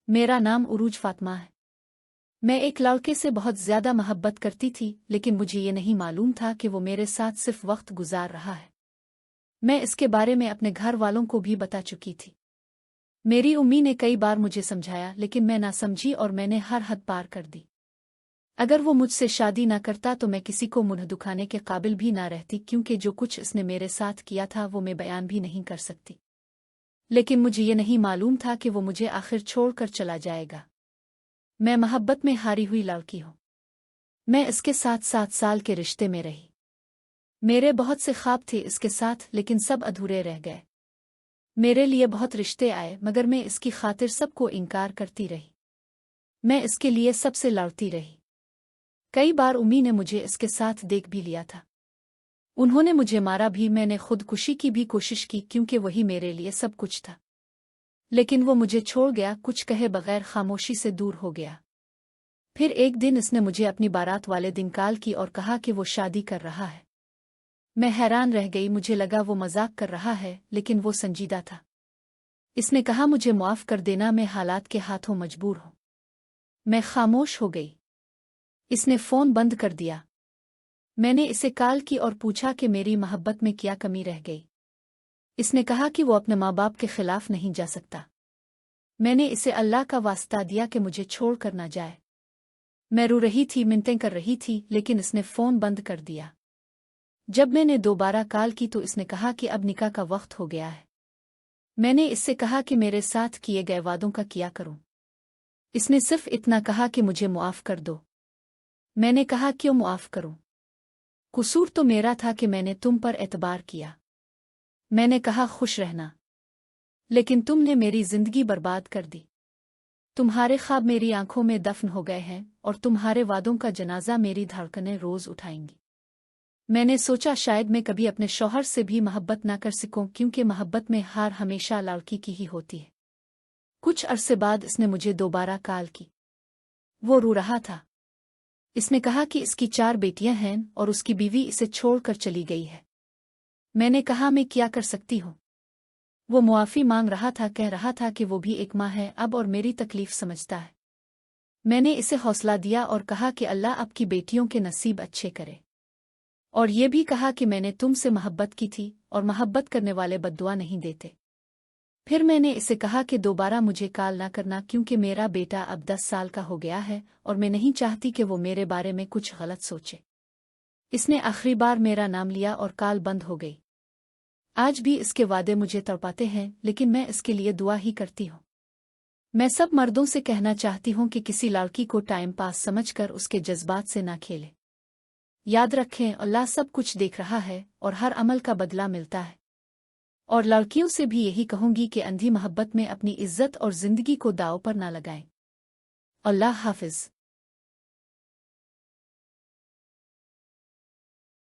मेरा नाम उरूज फातिमा है। मैं एक लड़के से बहुत ज्यादा मोहब्बत करती थी, लेकिन मुझे ये नहीं मालूम था कि वो मेरे साथ सिर्फ वक्त गुजार रहा है। मैं इसके बारे में अपने घर वालों को भी बता चुकी थी। मेरी उम्मी ने कई बार मुझे समझाया, लेकिन मैं ना समझी और मैंने हर हद पार कर दी। अगर वो मुझसे शादी ना करता तो मैं किसी को मुंह दुखाने के काबिल भी ना रहती, क्योंकि जो कुछ उसने मेरे साथ किया था वो मैं बयान भी नहीं कर सकती। लेकिन मुझे ये नहीं मालूम था कि वो मुझे आखिर छोड़कर चला जाएगा। मैं मोहब्बत में हारी हुई लड़की हूँ। मैं इसके साथ 7 साल के रिश्ते में रही। मेरे बहुत से ख्वाब थे इसके साथ, लेकिन सब अधूरे रह गए। मेरे लिए बहुत रिश्ते आए, मगर मैं इसकी खातिर सबको इनकार करती रही। मैं इसके लिए सबसे लड़ती रही। कई बार उम्मी ने मुझे इसके साथ देख भी लिया था। उन्होंने मुझे मारा भी, मैंने खुदकुशी की भी कोशिश की, क्योंकि वही मेरे लिए सब कुछ था। लेकिन वो मुझे छोड़ गया, कुछ कहे बगैर खामोशी से दूर हो गया। फिर एक दिन इसने मुझे अपनी बारात वाले दिन कॉल की और कहा कि वो शादी कर रहा है। मैं हैरान रह गई, मुझे लगा वो मजाक कर रहा है, लेकिन वो संजीदा था। इसने कहा मुझे माफ कर देना, मैं हालात के हाथों मजबूर हूं। मैं खामोश हो गई। इसने फोन बंद कर दिया। मैंने इसे कॉल की और पूछा कि मेरी मोहब्बत में क्या कमी रह गई। इसने कहा कि वो अपने माँ बाप के खिलाफ नहीं जा सकता। मैंने इसे अल्लाह का वास्ता दिया कि मुझे छोड़ कर ना जाए। मैं रो रही थी, मिन्नतें कर रही थी, लेकिन इसने फोन बंद कर दिया। जब मैंने दोबारा कॉल की तो इसने कहा कि अब निकाह का वक्त हो गया है। मैंने इससे कहा कि मेरे साथ किए गए वादों का क्या करूं। इसने सिर्फ इतना कहा कि मुझे मुआफ कर दो। मैंने कहा क्यों मुआफ करूं? कसूर तो मेरा था कि मैंने तुम पर एतबार किया। मैंने कहा खुश रहना, लेकिन तुमने मेरी जिंदगी बर्बाद कर दी। तुम्हारे ख्वाब मेरी आंखों में दफन हो गए हैं और तुम्हारे वादों का जनाजा मेरी धड़कनें रोज उठाएंगी। मैंने सोचा शायद मैं कभी अपने शौहर से भी मोहब्बत ना कर सकूं, क्योंकि मोहब्बत में हार हमेशा लड़की की ही होती है। कुछ अरसे बाद इसने मुझे दोबारा कॉल की। वो रो रहा था। इसने कहा कि इसकी 4 बेटियां हैं और उसकी बीवी इसे छोड़कर चली गई है। मैंने कहा मैं क्या कर सकती हूँ। वो मुआफ़ी मांग रहा था, कह रहा था कि वो भी एक माँ है अब और मेरी तकलीफ समझता है। मैंने इसे हौसला दिया और कहा कि अल्लाह आपकी बेटियों के नसीब अच्छे करे, और ये भी कहा कि मैंने तुमसे मोहब्बत की थी और मोहब्बत करने वाले बद्दुआ नहीं देते। फिर मैंने इसे कहा कि दोबारा मुझे कॉल ना करना, क्योंकि मेरा बेटा अब 10 साल का हो गया है और मैं नहीं चाहती कि वो मेरे बारे में कुछ गलत सोचे। इसने आखिरी बार मेरा नाम लिया और कॉल बंद हो गई। आज भी इसके वादे मुझे तड़पाते हैं, लेकिन मैं इसके लिए दुआ ही करती हूँ। मैं सब मर्दों से कहना चाहती हूँ कि किसी लड़की को टाइम पास समझकर उसके जज्बात से ना खेले। याद रखें, अल्लाह सब कुछ देख रहा है और हर अमल का बदला मिलता है। और लड़कियों से भी यही कहूंगी कि अंधी मोहब्बत में अपनी इज्जत और जिंदगी को दांव पर ना लगाएं। अल्लाह हाफिज।